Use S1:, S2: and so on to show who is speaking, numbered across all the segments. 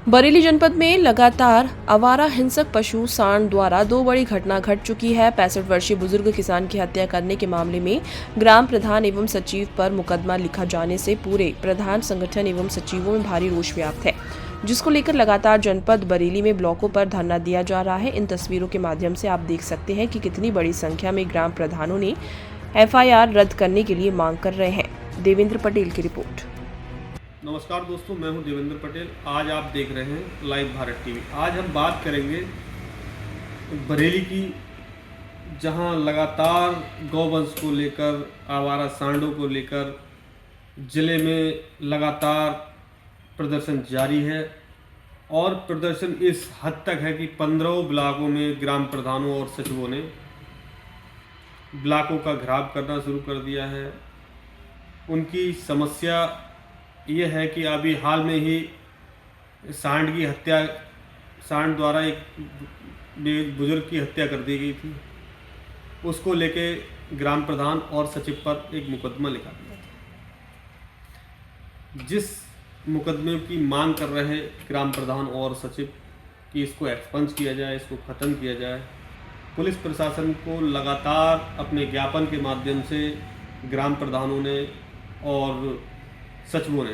S1: बरेली जनपद में लगातार आवारा हिंसक पशु सांड द्वारा दो बड़ी घटना घट चुकी है। 65 वर्षीय बुजुर्ग किसान की हत्या करने के मामले में ग्राम प्रधान एवं सचिव पर मुकदमा लिखा जाने से पूरे प्रधान संगठन एवं सचिवों में भारी रोष व्याप्त है, जिसको लेकर लगातार जनपद बरेली में ब्लॉकों पर धरना दिया जा रहा है। इन तस्वीरों के माध्यम से आप देख सकते हैं कि कितनी बड़ी संख्या में ग्राम प्रधानों ने FIR रद्द करने के लिए मांग कर रहे हैं। देवेंद्र पटेल की रिपोर्ट।
S2: नमस्कार दोस्तों, मैं हूं देवेंद्र पटेल। आज आप देख रहे हैं लाइव भारत टीवी। आज हम बात करेंगे बरेली की, जहां लगातार गौवंश को लेकर, आवारा सांडों को लेकर ज़िले में लगातार प्रदर्शन जारी है। और प्रदर्शन इस हद तक है कि 15 ब्लॉकों में ग्राम प्रधानों और सचिवों ने ब्लॉकों का घेराव करना शुरू कर दिया है। उनकी समस्या ये है कि अभी हाल में ही सांड की हत्या, सांड द्वारा एक बुजुर्ग की हत्या कर दी गई थी। उसको लेके ग्राम प्रधान और सचिव पर एक मुकदमा लिखा गया था, जिस मुकदमे की मांग कर रहे ग्राम प्रधान और सचिव कि इसको एक्सपंज किया जाए, इसको ख़त्म किया जाए। पुलिस प्रशासन को लगातार अपने ज्ञापन के माध्यम से ग्राम प्रधानों ने और सचिवों ने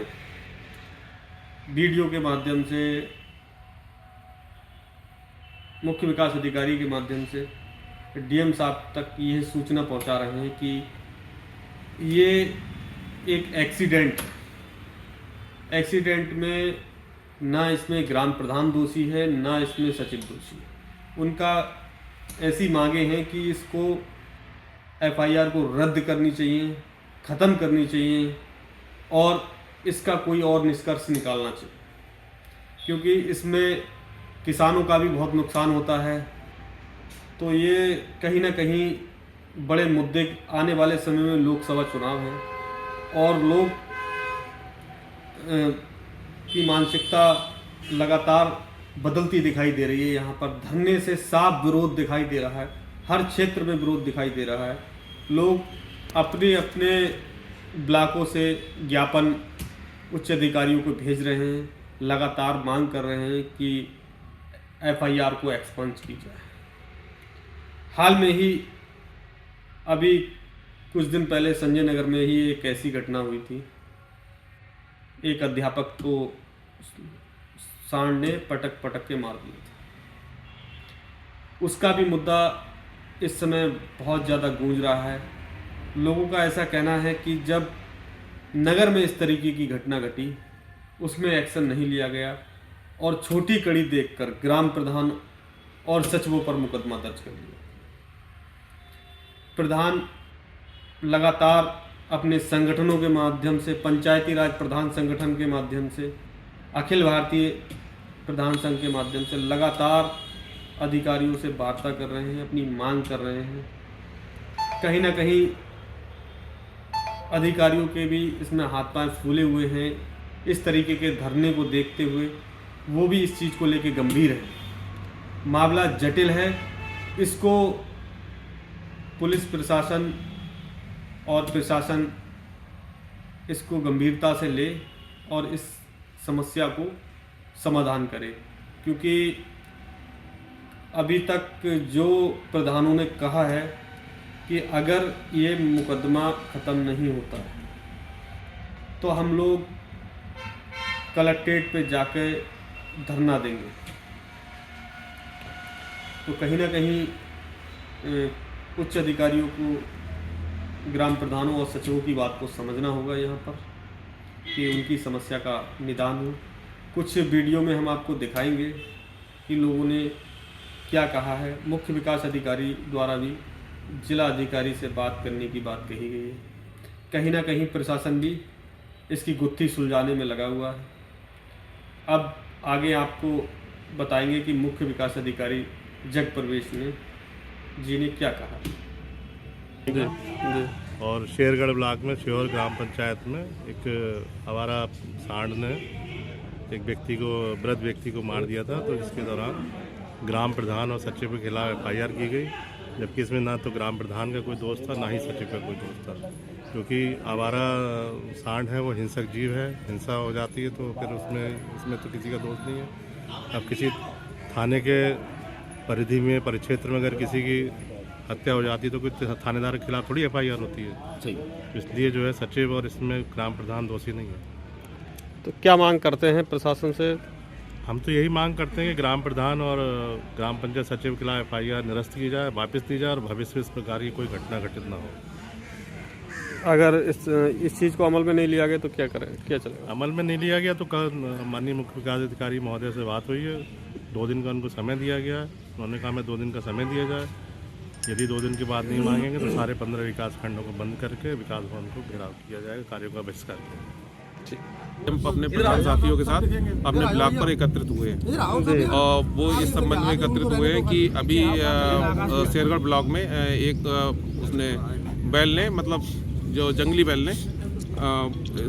S2: वीडियो के माध्यम से, मुख्य विकास अधिकारी के माध्यम से DM साहब तक यह सूचना पहुंचा रहे हैं कि ये एक एक्सीडेंट में ना इसमें ग्राम प्रधान दोषी है, ना इसमें सचिव दोषी है। उनका ऐसी मांगे हैं कि इसको FIR को रद्द करनी चाहिए, ख़त्म करनी चाहिए और इसका कोई और निष्कर्ष निकालना चाहिए, क्योंकि इसमें किसानों का भी बहुत नुकसान होता है। तो ये कहीं ना कहीं बड़े मुद्दे, आने वाले समय में लोकसभा चुनाव है और लोग की मानसिकता लगातार बदलती दिखाई दे रही है। यहाँ पर धरने से साफ विरोध दिखाई दे रहा है, हर क्षेत्र में विरोध दिखाई दे रहा है। लोग अपने अपने ब्लॉकों से ज्ञापन उच्च अधिकारियों को भेज रहे हैं, लगातार मांग कर रहे हैं कि FIR को एक्सपंज की जाए। हाल में ही अभी कुछ दिन पहले संजय नगर में ही एक ऐसी घटना हुई थी। एक अध्यापक को सांड ने पटक के मार दिया था। उसका भी मुद्दा इस समय बहुत ज़्यादा गूंज रहा है। लोगों का ऐसा कहना है कि जब नगर में इस तरीके की घटना घटी, उसमें एक्शन नहीं लिया गया और छोटी कड़ी देखकर ग्राम प्रधान और सचिवों पर मुकदमा दर्ज कर दिया। प्रधान लगातार अपने संगठनों के माध्यम से, पंचायती राज प्रधान संगठन के माध्यम से, अखिल भारतीय प्रधान संघ के माध्यम से लगातार अधिकारियों से वार्ता कर रहे हैं, अपनी मांग कर रहे हैं। कहीं ना कहीं अधिकारियों के भी इसमें हाथ पांव फूले हुए हैं। इस तरीके के धरने को देखते हुए वो भी इस चीज़ को लेके गंभीर है। मामला जटिल है। इसको पुलिस प्रशासन और प्रशासन इसको गंभीरता से ले और इस समस्या को समाधान करे, क्योंकि अभी तक जो प्रधानों ने कहा है कि अगर ये मुकदमा ख़त्म नहीं होता तो हम लोग कलेक्ट्रेट पे जाकर धरना देंगे। तो कहीं ना कहीं उच्च अधिकारियों को, ग्राम प्रधानों और सचिवों की बात को समझना होगा यहाँ पर, कि उनकी समस्या का निदान हो। कुछ वीडियो में हम आपको दिखाएंगे कि लोगों ने क्या कहा है। मुख्य विकास अधिकारी द्वारा भी जिला अधिकारी से बात करने की बात कही गई है। कहीं ना कहीं प्रशासन भी इसकी गुत्थी सुलझाने में लगा हुआ है। अब आगे आपको बताएंगे कि मुख्य विकास अधिकारी जग प्रवेश जी ने क्या कहा।
S3: जी। और शेरगढ़ ब्लॉक में श्योर ग्राम पंचायत में एक आवारा सांड ने एक व्यक्ति को, वृद्ध व्यक्ति को मार दिया था। तो जिसके दौरान ग्राम प्रधान और सचिव के खिलाफ FIR की गई, जबकि इसमें ना तो ग्राम प्रधान का कोई दोष था, ना ही सचिव का कोई दोष था। क्योंकि आवारा सांड है वो हिंसक जीव है, हिंसा हो जाती है तो फिर उसमें तो किसी का दोष नहीं है। अब किसी थाने के परिधि में परिक्षेत्र में अगर किसी की हत्या हो जाती है तो कोई थानेदार के खिलाफ थोड़ी FIR होती है।
S4: सही।
S3: इसलिए जो है सचिव और इसमें ग्राम प्रधान दोषी नहीं है।
S4: तो क्या मांग करते हैं प्रशासन से?
S3: हम तो यही मांग करते हैं कि ग्राम प्रधान और ग्राम पंचायत सचिव के खिलाफ FIR निरस्त की जाए, वापस दी जाए और भविष्य में इस प्रकार की कोई घटना घटित ना हो।
S4: अगर इस चीज़ को अमल में नहीं लिया गया तो क्या करें, क्या चलेगा?
S3: अमल में नहीं लिया गया तो कल माननीय मुख्य विकास अधिकारी महोदय से बात हुई है, 2 दिन का उनको समय दिया गया है। उन्होंने कहा हमें 2 दिन का समय दिया जाए, यदि 2 दिन के बाद नहीं मांगेंगे तो सारे 15 विकास खंडों को बंद करके विकास भवन को घेराव किया जाएगा, कार्यों का बहिष्कार किया जाएगा।
S5: हम अपने प्रधान साथियों के साथ अपने ब्लॉक पर एकत्रित हुए हैं और वो इस संबंध में एकत्रित हुए हैं कि अभी शेरगढ़ ब्लॉक में एक उसने बैल ने, मतलब जो जंगली बैल ने,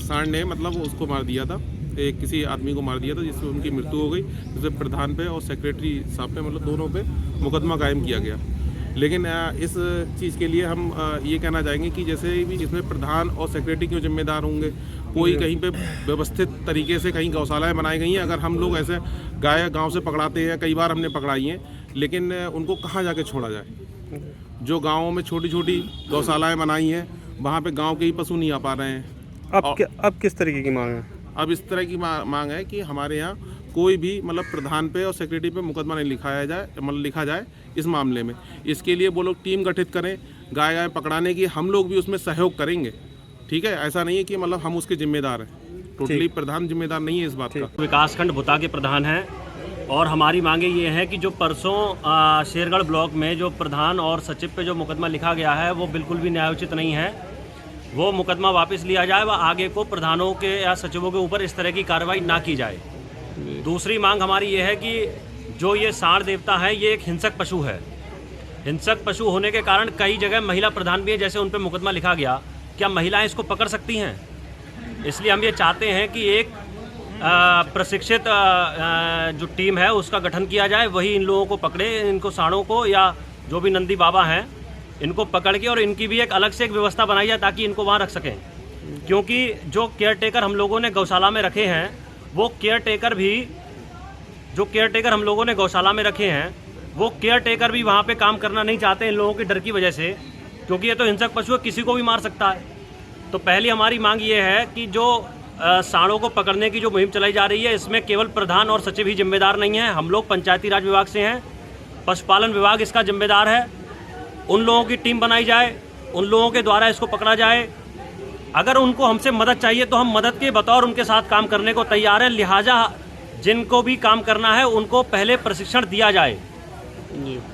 S5: सांड ने मतलब उसको मार दिया था, एक किसी आदमी को मार दिया था जिससे उनकी मृत्यु हो गई। जिससे प्रधान पे और सेक्रेटरी साहब पे, मतलब दोनों पे मुकदमा कायम किया गया। लेकिन इस चीज़ के लिए हम ये कहना चाहेंगे कि जैसे भी इसमें प्रधान और सेक्रेटरी क्यों जिम्मेदार होंगे, कोई कहीं पे व्यवस्थित तरीके से कहीं गौशालाएं बनाई गई हैं। अगर हम लोग ऐसे गाय गांव से पकड़ाते हैं, कई बार हमने पकड़ाई हैं, लेकिन उनको कहाँ जाके छोड़ा जाए? जो गाँवों में छोटी छोटी गौशालाएँ बनाई हैं वहाँ पे गाँव के ही पशु नहीं आ पा रहे हैं।
S4: अब किस तरीके की मांग है?
S5: अब इस तरह की मांग है कि हमारे यहाँ कोई भी मतलब प्रधान पे और सेक्रेटरी पे मुकदमा नहीं लिखा जाए इस मामले में। इसके लिए वो लोग टीम गठित करें गाय पकड़ाने की, हम लोग भी उसमें सहयोग करेंगे। ठीक है, ऐसा नहीं है कि मतलब हम उसके जिम्मेदार हैं, टोटली प्रधान जिम्मेदार नहीं है इस बात का।
S6: विकासखंड भुता के प्रधान हैं और हमारी मांगे ये हैं कि जो परसों शेरगढ़ ब्लॉक में जो प्रधान और सचिव पे जो मुकदमा लिखा गया है वो बिल्कुल भी न्यायोचित नहीं है। वो मुकदमा वापस लिया जाए व आगे को प्रधानों के या सचिवों के ऊपर इस तरह की कार्रवाई ना की जाए। दूसरी मांग हमारी ये है कि जो ये सांड देवता है ये एक हिंसक पशु है। हिंसक पशु होने के कारण कई जगह महिला प्रधान भी है, जैसे उन पर मुकदमा लिखा गया, क्या महिलाएं इसको पकड़ सकती हैं? इसलिए हम ये चाहते हैं कि एक प्रशिक्षित जो टीम है उसका गठन किया जाए, वही इन लोगों को पकड़े, इनको सांडों को या जो भी नंदी बाबा हैं इनको पकड़ के और इनकी भी एक अलग से एक व्यवस्था बनाई जाए ताकि इनको वहाँ रख सकें। क्योंकि जो केयर टेकर हम लोगों ने गौशाला में रखे हैं वो केयर टेकर हम लोगों ने गौशाला में रखे हैं वो केयर टेकर भी वहाँ पे काम करना नहीं चाहते इन लोगों के डर की वजह से, क्योंकि ये तो हिंसक पशु है, किसी को भी मार सकता है। तो पहली हमारी मांग ये है कि जो सांडों को पकड़ने की जो मुहिम चलाई जा रही है इसमें केवल प्रधान और सचिव ही जिम्मेदार नहीं है, हम लोग पंचायती राज विभाग से हैं, पशुपालन विभाग इसका जिम्मेदार है। उन लोगों की टीम बनाई जाए, उन लोगों के द्वारा इसको पकड़ा जाए। अगर उनको हमसे मदद चाहिए तो हम मदद के बतौर उनके साथ काम करने को तैयार हैं। लिहाजा जिनको भी काम करना है उनको पहले प्रशिक्षण दिया जाए।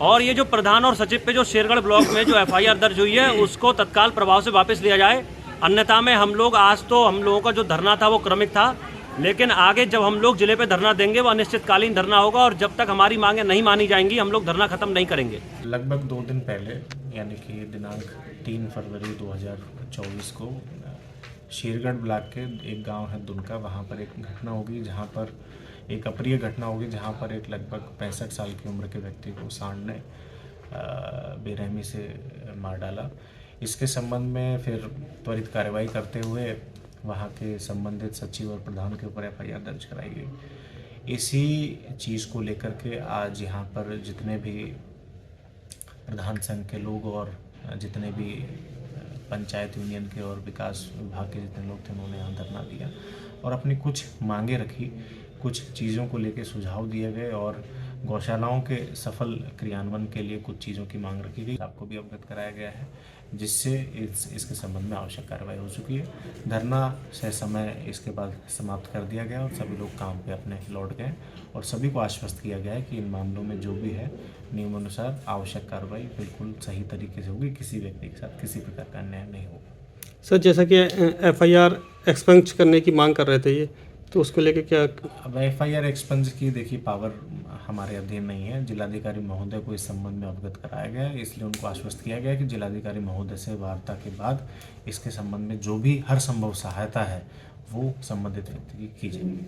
S6: और ये जो प्रधान और सचिव पे जो शेरगढ़ ब्लॉक में जो FIR दर्ज हुई है उसको तत्काल प्रभाव से वापस लिया जाए। अन्यथा में हम लोग, आज तो हम लोगों का जो धरना था वो क्रमिक था, लेकिन आगे जब हम लोग जिले पे धरना देंगे वो अनिश्चितकालीन धरना होगा और जब तक हमारी मांगें नहीं मानी जाएंगी हम लोग धरना खत्म नहीं करेंगे।
S7: लगभग 2 दिन पहले यानी कि दिनांक 3 फरवरी 2024 को शेरगढ़ ब्लॉक के एक गांव है दुनका, वहां पर एक घटना होगी जहां पर एक अप्रिय घटना होगी जहां पर एक लगभग 65 साल की उम्र के व्यक्ति को सांड ने बेरहमी से मार डाला। इसके संबंध में फिर त्वरित कार्रवाई करते हुए वहां के संबंधित सचिव और प्रधान के ऊपर FIR दर्ज कराई गई। इसी चीज़ को लेकर के आज यहाँ पर जितने भी प्रधान संघ के लोग और जितने भी पंचायत यूनियन के और विकास विभाग के जितने लोग थे उन्होंने यहाँ धरना दिया और अपनी कुछ मांगे रखी, कुछ चीज़ों को लेकर सुझाव दिए गए और गौशालाओं के सफल क्रियान्वयन के लिए कुछ चीज़ों की मांग रखी गई। आपको भी अवगत कराया गया है जिससे इसके संबंध में आवश्यक कार्रवाई हो चुकी है। धरना से समय इसके बाद समाप्त कर दिया गया और सभी लोग काम पे अपने लौट गए और सभी को आश्वस्त किया गया है कि इन मामलों में जो भी है नियमानुसार आवश्यक कार्रवाई बिल्कुल सही तरीके से होगी, किसी व्यक्ति के साथ किसी प्रकार का अन्याय नहीं होगा।
S4: सर, जैसा कि FIR एक्सपेंस करने की मांग कर रहे थे ये, तो उसको लेके क्या?
S7: अब FIR एक्सपेंस की देखिए पावर हमारे अधीन नहीं है। जिलाधिकारी महोदय को इस संबंध में अवगत कराया गया है, इसलिए उनको आश्वस्त किया गया है कि जिलाधिकारी महोदय से वार्ता के बाद इसके संबंध में जो भी हर संभव सहायता है वो संबंधित व्यक्ति की जाएगी।